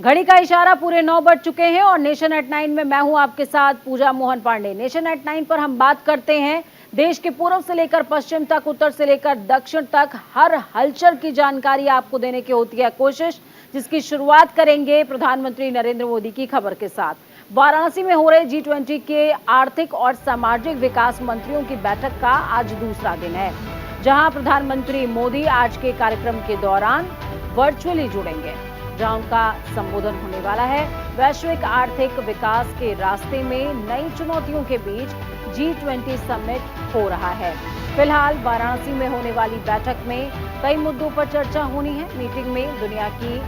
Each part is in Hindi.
घड़ी का इशारा पूरे 9 बज चुके हैं और नेशन एट 9 में मैं हूं आपके साथ पूजा मोहन पांडे। नेशन एट 9 पर हम बात करते हैं देश के पूर्व से लेकर पश्चिम तक, उत्तर से लेकर दक्षिण तक हर हलचल की जानकारी आपको देने की होती है कोशिश, जिसकी शुरुआत करेंगे प्रधानमंत्री नरेंद्र मोदी की खबर के साथ। वाराणसी में हो रहे G20 के आर्थिक और सामाजिक विकास मंत्रियों की बैठक का आज दूसरा दिन है, जहां प्रधानमंत्री मोदी आज के कार्यक्रम के दौरान वर्चुअली जुड़ेंगे, जहां उनका संबोधन होने वाला है। वैश्विक आर्थिक विकास के रास्ते में नई चुनौतियों के बीच G20 समिट हो रहा है। फिलहाल वाराणसी में होने वाली बैठक में कई मुद्दों पर चर्चा होनी है। मीटिंग में दुनिया की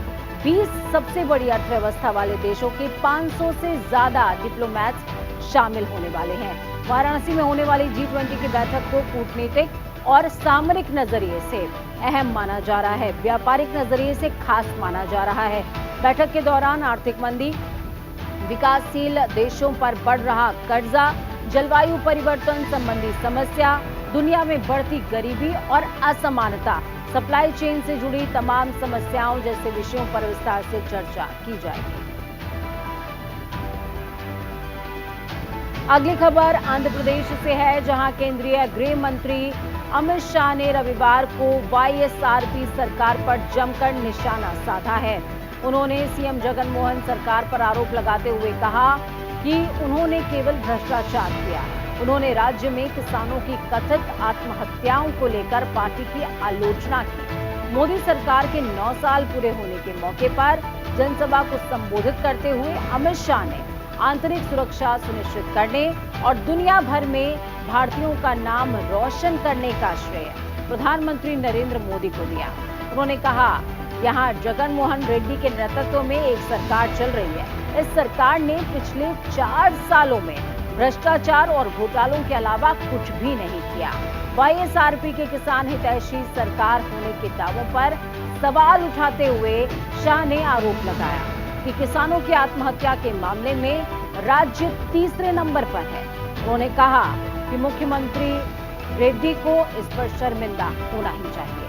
20 सबसे बड़ी अर्थव्यवस्था वाले देशों के 500 से ज्यादा डिप्लोमैट्स शामिल होने वाले हैं। वाराणसी में होने वाली G20 की बैठक को कूटनीतिक और सामरिक नजरिए से अहम माना जा रहा है, व्यापारिक नजरिए से खास माना जा रहा है। बैठक के दौरान आर्थिक मंदी, विकासशील देशों पर बढ़ रहा कर्जा, जलवायु परिवर्तन संबंधी समस्या, दुनिया में बढ़ती गरीबी और असमानता, सप्लाई चेन से जुड़ी तमाम समस्याओं जैसे विषयों पर विस्तार से चर्चा की जाएगी। अगली खबर आंध्र प्रदेश से है, जहां केंद्रीय गृह मंत्री अमित शाह ने रविवार को वाईएसआरपी सरकार पर जमकर निशाना साधा है। उन्होंने सीएम जगन मोहन सरकार पर आरोप लगाते हुए कहा कि उन्होंने केवल भ्रष्टाचार किया। उन्होंने राज्य में किसानों की कथित आत्महत्याओं को लेकर पार्टी की आलोचना की। मोदी सरकार के 9 साल पूरे होने के मौके पर जनसभा को संबोधित करते हुए अमित शाह ने आंतरिक सुरक्षा सुनिश्चित करने और दुनिया भर में भारतीयों का नाम रोशन करने का श्रेय प्रधानमंत्री नरेंद्र मोदी को दिया। उन्होंने कहा, यहां जगन मोहन रेड्डी के नेतृत्व में एक सरकार चल रही है। इस सरकार ने पिछले 4 सालों में भ्रष्टाचार और घोटालों के अलावा कुछ भी नहीं किया। वाईएसआरपी के किसान हितैषी सरकार होने के दावों पर सवाल उठाते हुए शाह ने आरोप लगाया कि किसानों की आत्महत्या के मामले में राज्य तीसरे नंबर पर है। उन्होंने कहा कि मुख्यमंत्री रेड्डी को इस पर शर्मिंदा होना ही चाहिए।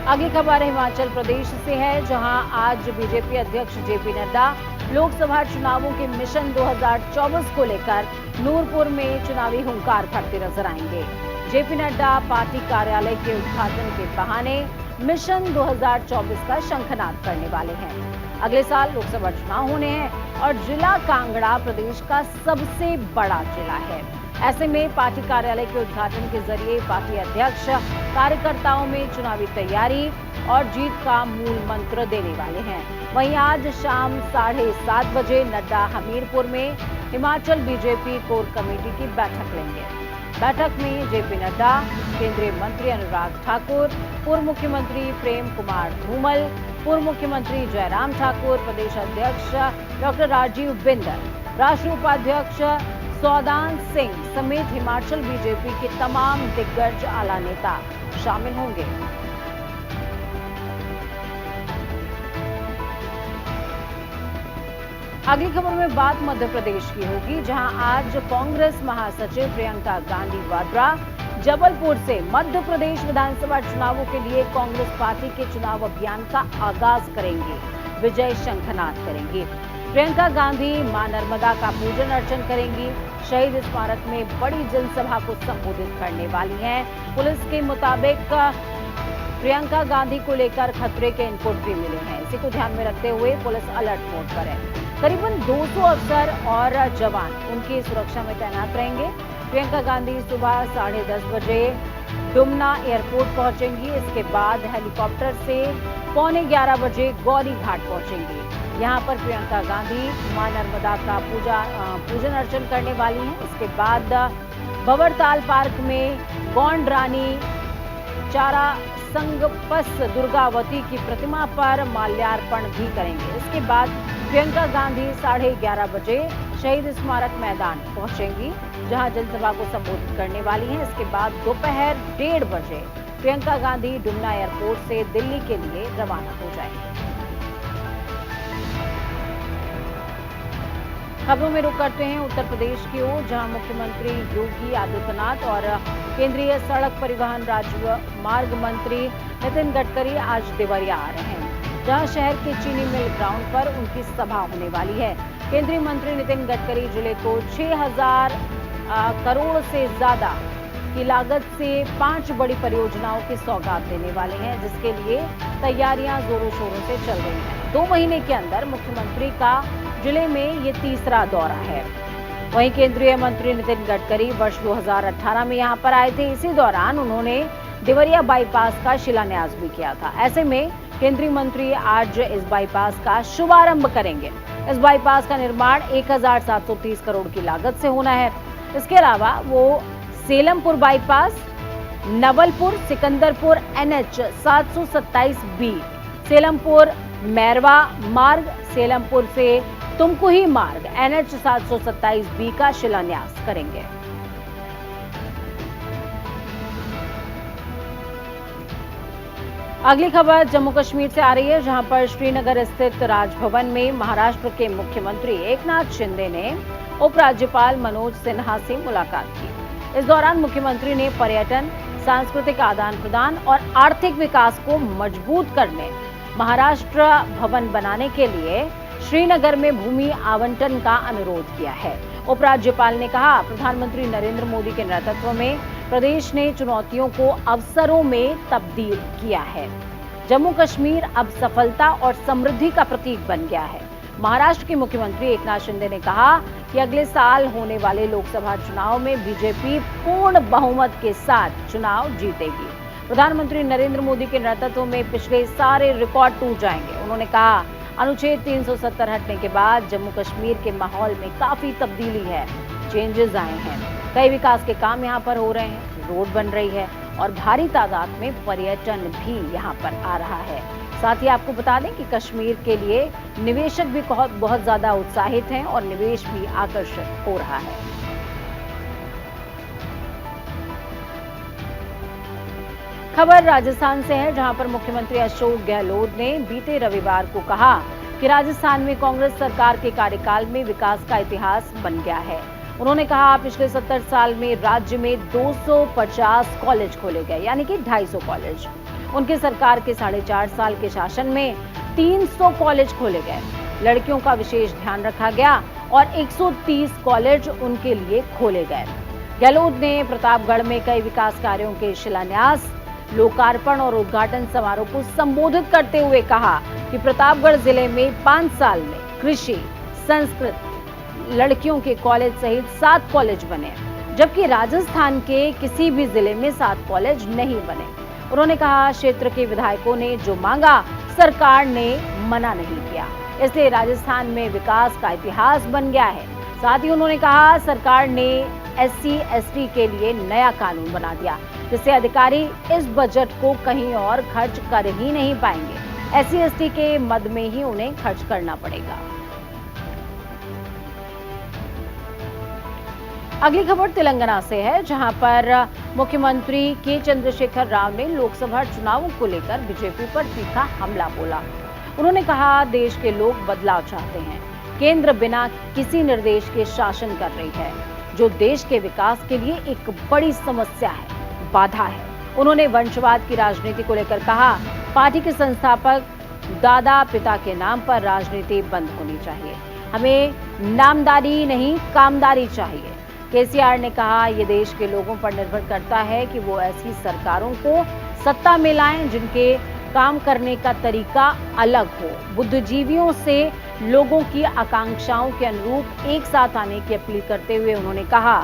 आगे खबर हिमाचल प्रदेश से है, जहां आज बीजेपी अध्यक्ष जेपी नड्डा लोकसभा चुनावों के मिशन 2024 को लेकर नूरपुर में चुनावी हुंकार भरते नजर आएंगे। जेपी नड्डा पार्टी कार्यालय के उद्घाटन के बहाने मिशन 2024 का शंखनाद करने वाले हैं। अगले साल लोकसभा चुनाव होने हैं और जिला कांगड़ा प्रदेश का सबसे बड़ा जिला है। ऐसे में पार्टी कार्यालय के उद्घाटन के जरिए पार्टी अध्यक्ष कार्यकर्ताओं में चुनावी तैयारी और जीत का मूल मंत्र देने वाले हैं। वहीं आज शाम 7:30 बजे नड्डा हमीरपुर में हिमाचल बीजेपी कोर कमेटी की बैठक लेंगे। बैठक में जेपी नड्डा, केंद्रीय मंत्री अनुराग ठाकुर, पूर्व मुख्यमंत्री प्रेम कुमार धूमल, पूर्व मुख्यमंत्री जयराम ठाकुर, प्रदेश अध्यक्ष डॉक्टर राजीव बिंदल, राष्ट्रीय उपाध्यक्ष सौदान सिंह समेत हिमाचल बीजेपी के तमाम दिग्गज आला नेता शामिल होंगे। अगली खबर में बात मध्य प्रदेश की होगी, जहां आज कांग्रेस महासचिव प्रियंका गांधी वाड्रा जबलपुर से मध्य प्रदेश विधानसभा चुनावों के लिए कांग्रेस पार्टी के चुनाव अभियान का आगाज करेंगे, विजय शंखनाद करेंगी। प्रियंका गांधी मां नर्मदा का पूजन अर्चन करेंगी। शहीद स्मारक में बड़ी जनसभा को संबोधित करने वाली हैं। पुलिस के मुताबिक प्रियंका गांधी को लेकर खतरे के इनपुट भी मिले हैं। इसी को ध्यान में रखते हुए पुलिस अलर्ट मोड पर है। करीबन 200 अफसर और जवान उनकी सुरक्षा में तैनात रहेंगे। प्रियंका गांधी सुबह 10:30 बजे डुमना एयरपोर्ट पहुंचेंगी। इसके बाद हेलीकॉप्टर से 11:15 बजे गौरी घाट पहुंचेंगी। यहां पर प्रियंका गांधी मां नर्मदा का पूजन अर्चन करने वाली हैं। इसके बाद भंवरताल पार्क में गौंड रानी चारा संगपस दुर्गावती की प्रतिमा पर माल्यार्पण भी करेंगे। इसके बाद प्रियंका गांधी 11:30 बजे शहीद स्मारक मैदान पहुंचेंगी, जहां जनसभा को संबोधित करने वाली हैं। इसके बाद दोपहर 1:30 बजे प्रियंका गांधी डुमना एयरपोर्ट से दिल्ली के लिए रवाना हो जाएंगी। खबरों में रुक करते हैं उत्तर प्रदेश की ओर, जहां मुख्यमंत्री योगी आदित्यनाथ और केंद्रीय सड़क परिवहन राजमार्ग मंत्री नितिन गडकरी आज देवरिया आ रहे हैं, जहां शहर के चीनी मिल ग्राउंड पर उनकी सभा होने वाली है। केंद्रीय मंत्री नितिन गडकरी जिले को 6,000 करोड़ से ज्यादा की लागत से 5 बड़ी परियोजनाओं की सौगात देने वाले हैं, जिसके लिए तैयारियां जोरों शोरों से चल रही हैं। 2 महीने के अंदर मुख्यमंत्री का जिले में ये तीसरा दौरा है। वहीं केंद्रीय मंत्री नितिन गडकरी वर्ष 2018 में यहां पर आए थे। इसी दौरान उन्होंने देवरिया बाईपास का शिलान्यास भी किया था। ऐसे में केंद्रीय मंत्री आज इस बाईपास का शुभारंभ करेंगे। इस बाईपास का निर्माण 1,730 करोड़ की लागत से होना है। इसके अलावा वो Salempur bypass, Nawalpur Sikandarpur NH 727B, Salempur Mairwa मार्ग, सेलमपुर से तुमकुही मार्ग NH 727B का शिलान्यास करेंगे। अगली खबर जम्मू कश्मीर से आ रही है, जहां पर श्रीनगर स्थित राजभवन में महाराष्ट्र के मुख्यमंत्री एकनाथ शिंदे ने उपराज्यपाल मनोज सिन्हा से मुलाकात की। इस दौरान मुख्यमंत्री ने पर्यटन, सांस्कृतिक आदान प्रदान और आर्थिक विकास को मजबूत करने महाराष्ट्र भवन बनाने के लिए श्रीनगर में भूमि आवंटन का अनुरोध किया है। उपराज्यपाल ने कहा, प्रधानमंत्री नरेंद्र मोदी के नेतृत्व में प्रदेश ने चुनौतियों को अवसरों में तब्दील किया है। जम्मू कश्मीर अब सफलता और समृद्धि का प्रतीक बन गया है। महाराष्ट्र के मुख्यमंत्री एकनाथ शिंदे ने कहा कि अगले साल होने वाले लोकसभा चुनाव में बीजेपी पूर्ण बहुमत के साथ चुनाव जीतेगी। प्रधानमंत्री नरेंद्र मोदी के नेतृत्व में पिछले सारे रिकॉर्ड टूट जाएंगे। उन्होंने कहा, अनुच्छेद 370 हटने के बाद जम्मू कश्मीर के माहौल में काफी तब्दीली है, चेंजेस आए हैं। कई विकास के काम यहाँ पर हो रहे हैं, रोड बन रही है और भारी तादाद में पर्यटन भी यहाँ पर आ रहा है। साथ ही आपको बता दें कि कश्मीर के लिए निवेशक भी बहुत ज्यादा उत्साहित हैं और निवेश भी आकर्षित हो रहा है। खबर राजस्थान से है, जहां पर मुख्यमंत्री अशोक गहलोत ने बीते रविवार को कहा कि राजस्थान में कांग्रेस सरकार के कार्यकाल में विकास का इतिहास बन गया है। उन्होंने कहा, पिछले 70 साल में राज्य में 250 कॉलेज खोले गए, यानी कि 250 कॉलेज। उनकी सरकार के 4.5 साल के शासन में 300 कॉलेज खोले गए, लड़कियों का विशेष ध्यान रखा गया और 130 कॉलेज उनके लिए खोले गए। गहलोत ने प्रतापगढ़ में कई विकास कार्यों के शिलान्यास, लोकार्पण और उद्घाटन समारोह को संबोधित करते हुए कहा कि प्रतापगढ़ जिले में 5 साल में कृषि, संस्कृत, लड़कियों के कॉलेज सहित 7 कॉलेज बने, जबकि राजस्थान के किसी भी जिले में 7 कॉलेज नहीं बने। उन्होंने कहा, क्षेत्र के विधायकों ने जो मांगा सरकार ने मना नहीं किया, इसलिए राजस्थान में विकास का इतिहास बन गया है। साथ ही उन्होंने कहा, सरकार ने SC/ST के लिए नया कानून बना दिया, जिससे अधिकारी इस बजट को कहीं और खर्च कर ही नहीं पाएंगे। SC/ST के मद में ही उन्हें खर्च करना पड़ेगा। अगली खबर तेलंगाना से है, जहां पर मुख्यमंत्री के चंद्रशेखर राव ने लोकसभा चुनावों को लेकर बीजेपी पर तीखा हमला बोला। उन्होंने कहा, देश के लोग बदलाव चाहते हैं, केंद्र बिना किसी निर्देश के शासन कर रही है, जो देश के विकास के लिए एक बड़ी समस्या है, बाधा है। उन्होंने वंशवाद की राजनीति को लेकर कहा, पार्टी के संस्थापक दादा पिता के नाम पर राजनीति बंद होनी चाहिए, हमें नामदारी नहीं कामदारी चाहिए। केसीआर ने कहा, ये देश के लोगों पर निर्भर करता है कि वो ऐसी सरकारों को सत्ता में लाएं जिनके काम करने का तरीका अलग हो। बुद्धिजीवियों से लोगों की आकांक्षाओं के अनुरूप एक साथ आने की अपील करते हुए उन्होंने कहा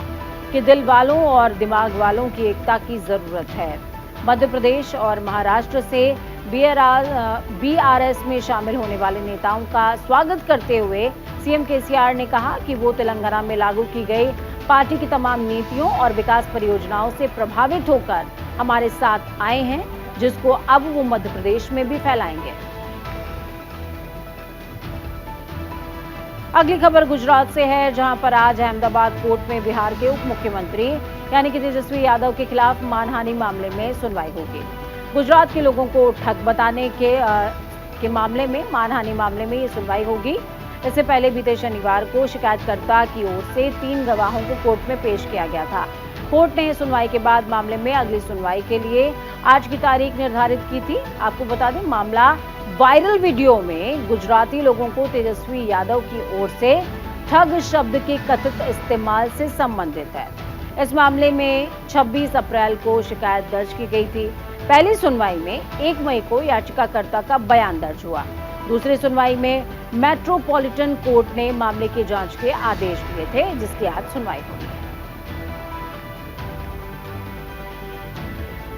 कि दिल वालों और दिमाग वालों की एकता की जरूरत है। मध्य प्रदेश और महाराष्ट्र से BRS में शामिल होने वाले नेताओं का स्वागत करते हुए सीएम केसीआर ने कहा कि वो तेलंगाना में लागू की गई पार्टी की तमाम नीतियों और विकास परियोजनाओं से प्रभावित होकर हमारे साथ आए हैं, जिसको अब वो मध्य प्रदेश में भी फैलाएंगे। अगली खबर गुजरात से है, जहां पर आज अहमदाबाद कोर्ट में बिहार के उप मुख्यमंत्री यानी कि तेजस्वी यादव के खिलाफ मानहानि मामले में सुनवाई होगी। गुजरात के लोगों को ठग बताने के मामले में, मानहानि मामले में ये सुनवाई होगी। इससे पहले बीते शनिवार को शिकायतकर्ता की ओर से 3 गवाहों को कोर्ट में पेश किया गया था। कोर्ट ने सुनवाई के बाद मामले में अगली सुनवाई के लिए आज की तारीख निर्धारित की थी। आपको बता दें, मामला वायरल वीडियो में गुजराती लोगों को तेजस्वी यादव की ओर से ठग शब्द के कथित इस्तेमाल से संबंधित है। इस मामले में 26 अप्रैल को शिकायत दर्ज की गई थी। पहली सुनवाई में 1 मई को याचिकाकर्ता का बयान दर्ज हुआ। दूसरी सुनवाई में मेट्रोपॉलिटन कोर्ट ने मामले की जांच के आदेश दिए थे, जिसकी आज सुनवाई होगी।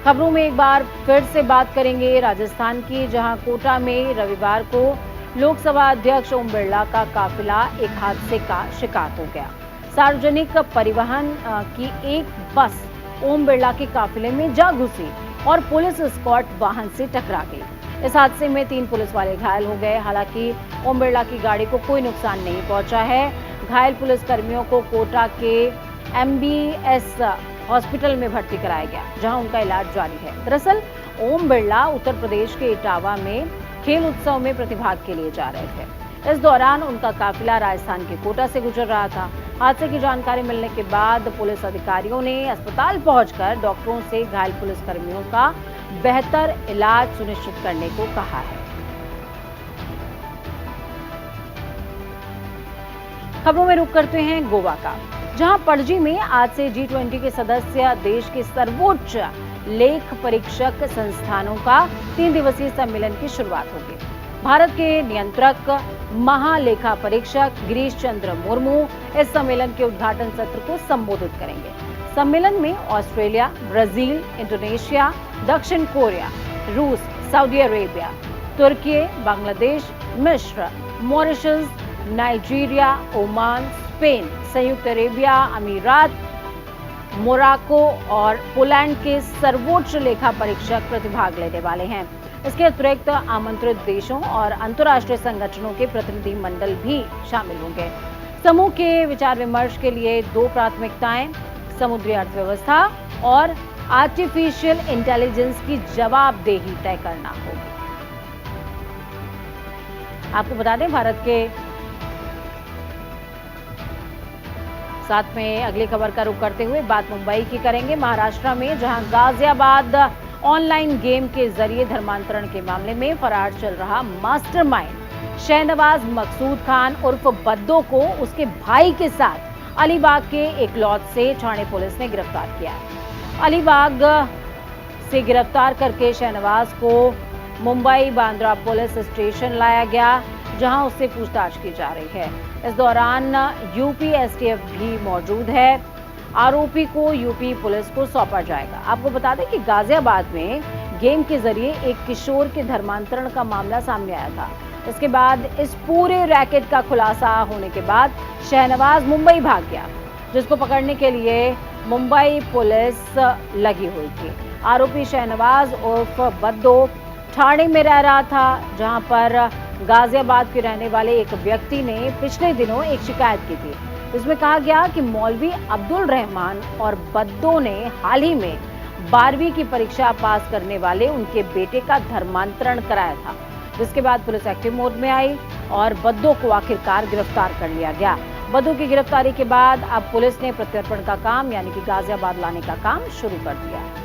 खबरों में एक बार फिर से बात करेंगे राजस्थान की, जहां कोटा में रविवार को लोकसभा अध्यक्ष ओम बिरला का काफिला एक हादसे का शिकार हो गया। सार्वजनिक परिवहन की एक बस ओम बिरला के काफिले में जा घुसी और पुलिस एस्कॉर्ट वाहन से टकरा गई। इस हादसे में 3 पुलिस वाले घायल हो गए। हालांकि ओम बिरला की गाड़ी को कोई नुकसान नहीं पहुंचा है। घायल पुलिस कर्मियों को कोटा के MBS हॉस्पिटल में भर्ती कराया गया, जहां उनका इलाज जारी है। दरअसल ओम बिरला उत्तर प्रदेश के इटावा में खेल उत्सव में प्रतिभाग के लिए जा रहे थे। इस दौरान उनका काफिला राजस्थान के कोटा से गुजर रहा था। हादसे की जानकारी मिलने के बाद पुलिस अधिकारियों ने अस्पताल पहुंचकर डॉक्टरों से घायल पुलिस कर्मियों का बेहतर इलाज सुनिश्चित करने को कहा है। खबरों में रुख करते हैं गोवा का, जहां पणजी में आज से G20 के सदस्य देश के सर्वोच्च लेख परीक्षक संस्थानों का 3 दिवसीय सम्मेलन की शुरुआत होगी। भारत के नियंत्रक महालेखा परीक्षक गिरीश चंद्र मुर्मू इस सम्मेलन के उद्घाटन सत्र को संबोधित करेंगे। सम्मेलन में ऑस्ट्रेलिया, ब्राजील, इंडोनेशिया, दक्षिण कोरिया, रूस, सऊदी अरेबिया, तुर्की, बांग्लादेश, मिस्र, मॉरिशस, नाइजीरिया, ओमान, स्पेन, संयुक्त अरेबिया अमीरात, मोराको और पोलैंड के सर्वोच्च लेखा परीक्षक प्रतिभाग लेने वाले हैं। इसके अतिरिक्त आमंत्रित देशों और अंतर्राष्ट्रीय संगठनों के प्रतिनिधि मंडल भी शामिल होंगे। समूह के विचार विमर्श के लिए 2 प्राथमिकताएं समुद्री अर्थव्यवस्था और आर्टिफिशियल इंटेलिजेंस की जवाबदेही तय करना होगी। आपको बता दें, भारत के साथ में अगली खबर का रुख करते हुए बात मुंबई की करेंगे। महाराष्ट्र में जहां गाजियाबाद ऑनलाइन गेम के जरिए धर्मांतरण के मामले में फरार चल रहा मास्टरमाइंड शहनवाज मकसूद खान उर्फ बद्दो को उसके भाई के साथ अलीबाग के एक लॉज से ठाणे पुलिस ने गिरफ्तार किया। अलीबाग से गिरफ्तार करके शहनवाज को मुंबई बांद्रा पुलिस स्टेशन लाया गया, जहां उससे पूछताछ की जा रही है। इस दौरान यूपी STF भी मौजूद है। आरोपी को यूपी पुलिस को सौंपा जाएगा। आपको बता दें कि गाजियाबाद में गेम के जरिए एक किशोर के धर्मांतरण का मामला सामने आया था। इसके बाद इस पूरे रैकेट का खुलासा होने के बाद शहनवाज मुंबई भाग गया, जिसको पकड़ने के लिए मुंबई पुलिस लगी हुई थी। आरोपी शहनवाज उर्फ बद्दो ठाणे में रह रहा था, जहां पर गाजियाबाद के रहने वाले एक व्यक्ति ने पिछले दिनों एक शिकायत की थी। इसमें कहा गया कि मौलवी अब्दुल रहमान और बद्दो ने हाल ही में 12वीं की परीक्षा पास करने वाले उनके बेटे का धर्मांतरण कराया था, जिसके बाद पुलिस एक्टिव मोड में आई और बद्दो को आखिरकार गिरफ्तार कर लिया गया। बद्दो की गिरफ्तारी के बाद अब पुलिस ने प्रत्यर्पण का काम यानी कि गाजियाबाद लाने का काम शुरू कर दिया है।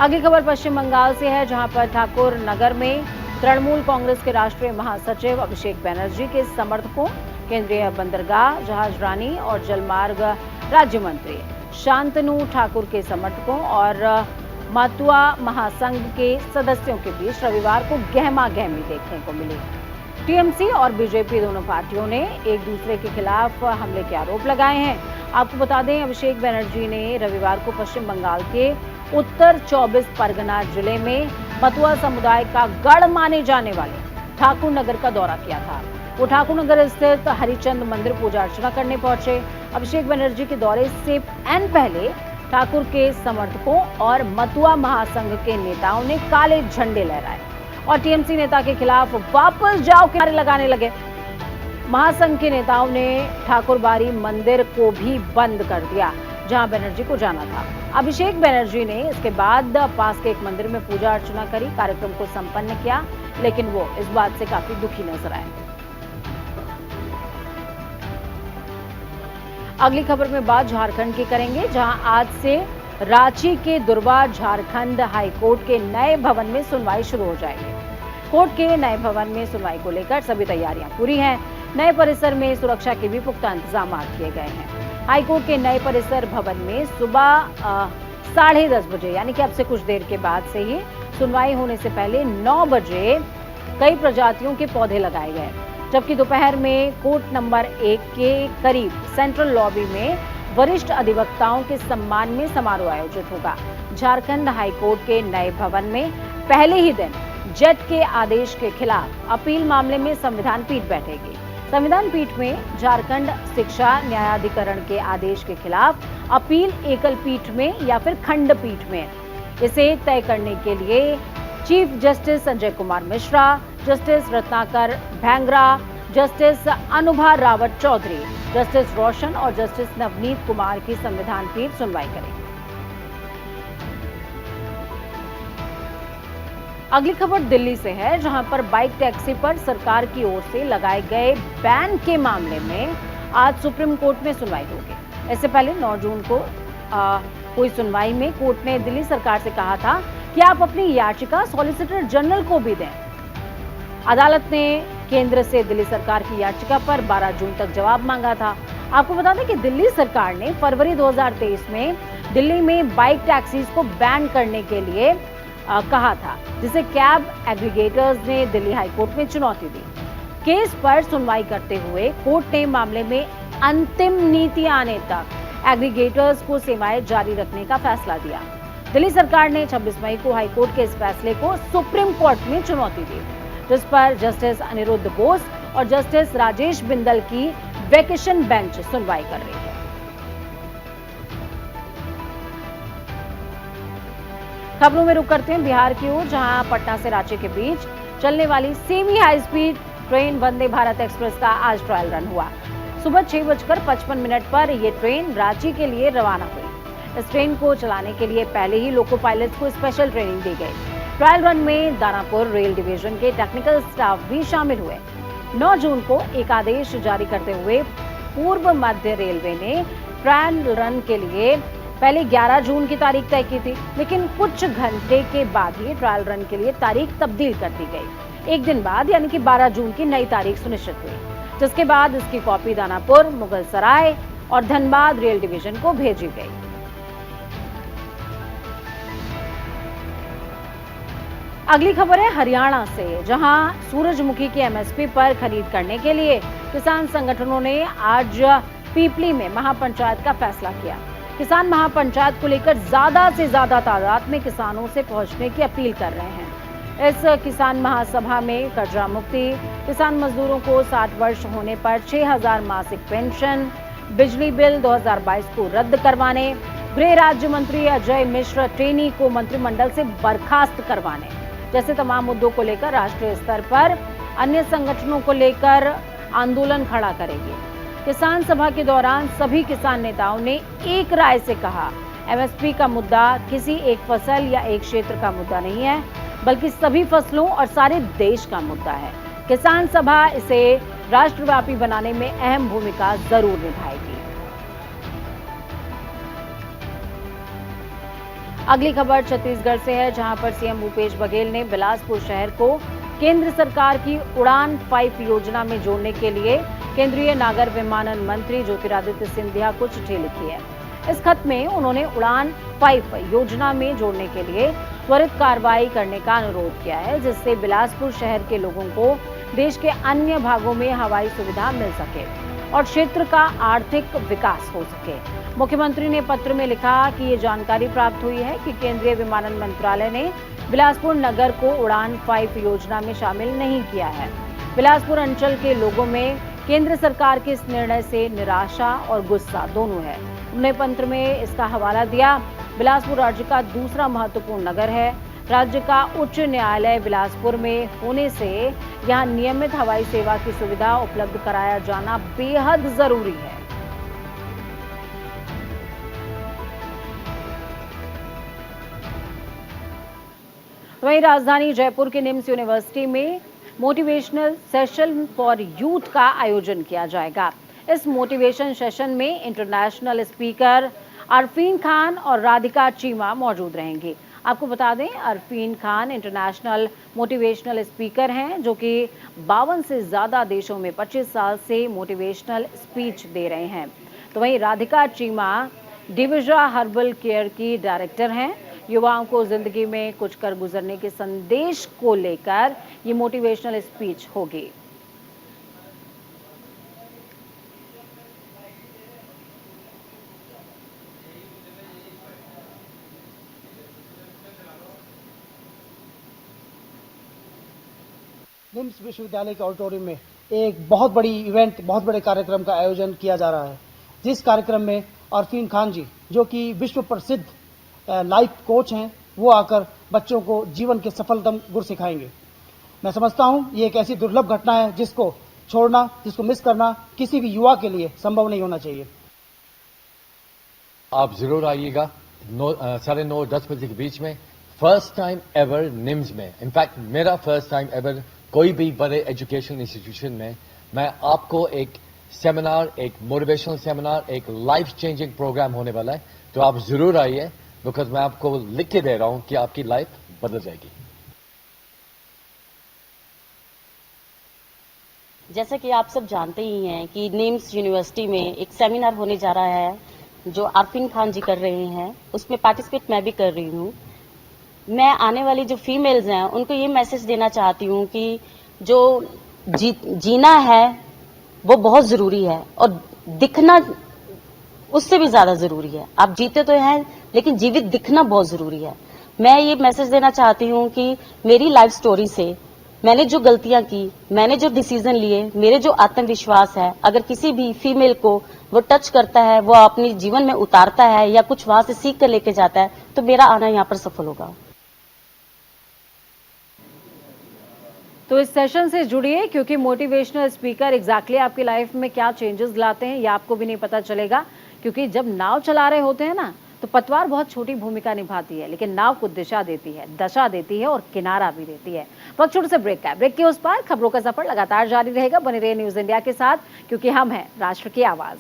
अगली खबर पश्चिम बंगाल से है, जहां पर ठाकुर नगर में तृणमूल कांग्रेस के राष्ट्रीय महासचिव अभिषेक बनर्जी के समर्थकों, केंद्रीय बंदरगाह, जहाज रानी और जलमार्ग राज्य मंत्री शांतनु ठाकुर के समर्थकों और मातुआ महासंघ के सदस्यों के बीच रविवार को गहमा गहमी देखने को मिली। टीएमसी और बीजेपी दोनों पार्टियों ने एक दूसरे के खिलाफ हमले के आरोप लगाए हैं। आपको बता दें, अभिषेक बनर्जी ने रविवार को पश्चिम बंगाल के उत्तर 24 परगना जिले में मतुआ समुदाय का गढ़ माने जाने वाले ठाकुर नगर का दौरा किया था। वो ठाकुर नगर स्थित हरिचंद मंदिर पूजा अर्चना करने पहुंचे। अभिषेक बनर्जी के दौरे से पहले ठाकुर के समर्थकों और मतुआ महासंघ के नेताओं ने काले झंडे लहराए और टीएमसी नेता के खिलाफ वापस जाओ के नारे लगाने लगे। महासंघ के नेताओं ने ठाकुरबाड़ी मंदिर को भी बंद कर दिया, जहां बनर्जी को जाना था। अभिषेक बनर्जी ने इसके बाद पास के एक मंदिर में पूजा अर्चना करी, कार्यक्रम को संपन्न किया। लेकिन वो इस बात से काफी दुखी नजर आए। अगली खबर में बात झारखंड की करेंगे, जहां आज से रांची के दुर्वा झारखंड हाई कोर्ट के नए भवन में सुनवाई शुरू हो जाएगी। कोर्ट के नए भवन में सुनवाई को लेकर सभी तैयारियां पूरी हैं। नए परिसर में सुरक्षा के भी पुख्ता इंतजाम किए गए हैं। हाईकोर्ट के नए परिसर भवन में सुबह 10:30 बजे यानी कि अब से कुछ देर के बाद से ही सुनवाई होने से पहले 9 बजे कई प्रजातियों के पौधे लगाए गए, जबकि दोपहर में कोर्ट नंबर 1 के करीब सेंट्रल लॉबी में वरिष्ठ अधिवक्ताओं के सम्मान में समारोह आयोजित होगा। झारखंड हाईकोर्ट के नए भवन में पहले ही दिन जेट के आदेश के खिलाफ अपील मामले में संविधान पीठ बैठेगी। संविधान पीठ में झारखंड शिक्षा न्यायाधिकरण के आदेश के खिलाफ अपील एकल पीठ में या फिर खंड पीठ में, इसे तय करने के लिए chief justice Sanjay Kumar Mishra, justice Ratnakar Bhengra, justice Anubha Rawat Choudhary, justice Roshan और जस्टिस नवनीत कुमार की संविधान पीठ सुनवाई करेगी। अगली खबर दिल्ली से है, जहां पर बाइक टैक्सी पर सरकार की ओर से लगाए गए बैन के मामले में आज सुप्रीम कोर्ट में सुनवाई होगी। इससे पहले 9 जून को हुई सुनवाई में कोर्ट ने दिल्ली सरकार से कहा था कि आप अपनी याचिका सॉलिसिटर जनरल को भी दें। अदालत ने केंद्र से दिल्ली सरकार की याचिका पर 12 जून तक जवाब मांगा था। आपको बता दें कि दिल्ली सरकार ने फरवरी 2023 में दिल्ली में बाइक टैक्सीज को बैन करने के लिए कहा था, जिसे कैब एग्रीगेटर्स ने दिल्ली हाईकोर्ट में चुनौती दी। केस पर सुनवाई करते हुए कोर्ट ने मामले में अंतिम नीति आने तक एग्रीगेटर्स को सेवाएं जारी रखने का फैसला दिया। दिल्ली सरकार ने 26 मई को हाईकोर्ट के इस फैसले को सुप्रीम कोर्ट में चुनौती दी, जिस पर जस्टिस अनिरुद्ध बोस और जस्टिस राजेश बिंदल की वेकेशन बेंच सुनवाई कर रही है। खबरों में रुक करते हैं बिहार की ओर, जहां पटना से रांची के बीच चलने वाली semi high speed train Vande Bharat express का आज ट्रायल रन हुआ। सुबह 6:55 पर यह ट्रेन रांची के लिए रवाना हुई। इस ट्रेन को चलाने के लिए पहले ही लोको पायलट्स को स्पेशल ट्रेनिंग दी गई। ट्रायल रन में दानापुर रेल डिवीजन के टेक्निकल स्टाफ भी शामिल हुए। 9 जून को एक आदेश जारी करते हुए पूर्व मध्य रेलवे ने ट्रायल रन के लिए पहले 11 जून की तारीख तय की थी, लेकिन कुछ घंटे के बाद ही ट्रायल रन के लिए तारीख तब्दील कर दी गई। एक दिन बाद यानी कि 12 जून की नई तारीख सुनिश्चित हुई, जिसके बाद इसकी कॉपी दानापुर, मुगल सराय और धनबाद रेल डिवीजन को भेजी गई। अगली खबर है हरियाणा से, जहां सूरजमुखी की एमएसपी पर खरीद करने के लिए किसान संगठनों ने आज पीपली में महापंचायत का फैसला किया। किसान महापंचायत को लेकर ज्यादा से ज्यादा तादाद में किसानों से पहुंचने की अपील कर रहे हैं। इस किसान महासभा में कर्जा मुक्ति, किसान मजदूरों को 60 वर्ष होने पर 6,000 मासिक पेंशन, बिजली बिल 2022 को रद्द करवाने, गृह राज्य मंत्री अजय मिश्र टेनी को मंत्रिमंडल से बर्खास्त करवाने जैसे तमाम मुद्दों को लेकर राष्ट्रीय स्तर पर अन्य संगठनों को लेकर आंदोलन खड़ा करेगी। किसान सभा के दौरान सभी किसान नेताओं ने एक राय से कहा, एमएसपी का मुद्दा किसी एक फसल या एक क्षेत्र का मुद्दा नहीं है, बल्कि सभी फसलों और सारे देश का मुद्दा है। किसान सभा इसे राष्ट्रव्यापी बनाने में अहम भूमिका जरूर निभाएगी। अगली खबर छत्तीसगढ़ से है, जहां पर सीएम भूपेश बघेल ने बिलासपुर शहर को केंद्र सरकार की उड़ान 5 योजना में जोड़ने के लिए केंद्रीय नागर विमानन मंत्री ज्योतिरादित्य सिंधिया को चिट्ठी लिखी है। इस खत में उन्होंने उड़ान 5 योजना में जोड़ने के लिए त्वरित कार्रवाई करने का अनुरोध किया है, जिससे बिलासपुर शहर के लोगों को देश के अन्य भागों में हवाई सुविधा मिल सके और क्षेत्र का आर्थिक विकास हो सके। मुख्यमंत्री ने पत्र में लिखा कि ये जानकारी प्राप्त हुई है कि केंद्रीय विमानन मंत्रालय ने बिलासपुर नगर को उड़ान 5 योजना में शामिल नहीं किया है। बिलासपुर अंचल के लोगों में केंद्र सरकार के इस निर्णय से निराशा और गुस्सा दोनों है। उन्होंने पत्र में इसका हवाला दिया। बिलासपुर राज्य का दूसरा महत्वपूर्ण नगर है। राज्य का उच्च न्यायालय बिलासपुर में होने से यहां नियमित हवाई सेवा की सुविधा उपलब्ध कराया जाना बेहद जरूरी है। तो वहीं राजधानी जयपुर के निम्स यूनिवर्सिटी में मोटिवेशनल सेशन फॉर यूथ का आयोजन किया जाएगा। इस मोटिवेशन सेशन में इंटरनेशनल स्पीकर अरफीन खान और राधिका चीमा मौजूद रहेंगे। आपको बता दें, Arfeen Khan international motivational speaker हैं, जो कि 52 से ज़्यादा देशों में 25 साल से मोटिवेशनल स्पीच दे रहे हैं। तो वहीं राधिका चीमा डिविजा हर्बल केयर की डायरेक्टर हैं। युवाओं को जिंदगी में कुछ कर गुजरने के संदेश को लेकर ये मोटिवेशनल स्पीच होगी। निम्स विश्वविद्यालय के ऑडिटोरियम में एक बहुत बड़ी इवेंट, बहुत बड़े कार्यक्रम का आयोजन किया जा रहा है, जिस कार्यक्रम में अरफीन खान जी, जो कि विश्व प्रसिद्ध लाइफ कोच हैं, वो आकर बच्चों को जीवन के सफलतम गुर सिखाएंगे। मैं समझता हूं ये एक ऐसी दुर्लभ घटना है जिसको छोड़ना, जिसको मिस करना किसी भी युवा के लिए संभव नहीं होना चाहिए। आप जरूर आइएगा 9:30 बजे के बीच में। फर्स्ट टाइम एवर निम्स में, इनफैक्ट मेरा फर्स्ट टाइम एवर कोई भी बड़े एजुकेशन इंस्टीट्यूशन में, मैं आपको एक सेमिनार, एक मोटिवेशनल सेमिनार, एक लाइफ चेंजिंग प्रोग्राम होने वाला है। तो आप जरूर आइए, बिकॉज मैं आपको लिख के दे रहा हूं कि आपकी लाइफ बदल जाएगी। जैसा कि आप सब जानते ही हैं कि निम्स यूनिवर्सिटी में एक सेमिनार होने जा रहा है जो अरफीन खान जी कर रहे हैं, उसमें पार्टिसिपेट मैं भी कर रही हूँ। मैं आने वाली जो फीमेल्स हैं उनको ये मैसेज देना चाहती हूँ कि जो जीना है वो बहुत जरूरी है और दिखना उससे भी ज्यादा जरूरी है। आप जीते तो हैं लेकिन जीवित दिखना बहुत जरूरी है। मैं ये मैसेज देना चाहती हूँ कि मेरी लाइफ स्टोरी से मैंने जो गलतियां की, मैंने जो डिसीजन लिए, मेरे जो आत्मविश्वास है, अगर किसी भी फीमेल को वो टच करता है, वो अपने जीवन में उतारता है या कुछ वहां से सीख कर लेके जाता है, तो मेरा आना यहाँ पर सफल होगा। तो इस सेशन से जुड़िए, क्योंकि मोटिवेशनल स्पीकर एग्जैक्टली आपकी लाइफ में क्या चेंजेस लाते हैं ये आपको भी नहीं पता चलेगा। क्योंकि जब नाव चला रहे होते हैं ना, तो पतवार बहुत छोटी भूमिका निभाती है, लेकिन नाव को दिशा देती है, दशा देती है और किनारा भी देती है। वक्त छोटे से ब्रेक का है। ब्रेक के उस पार खबरों का सफर लगातार जारी रहेगा। बने रहिए न्यूज इंडिया के साथ, क्योंकि हम हैं राष्ट्र की आवाज।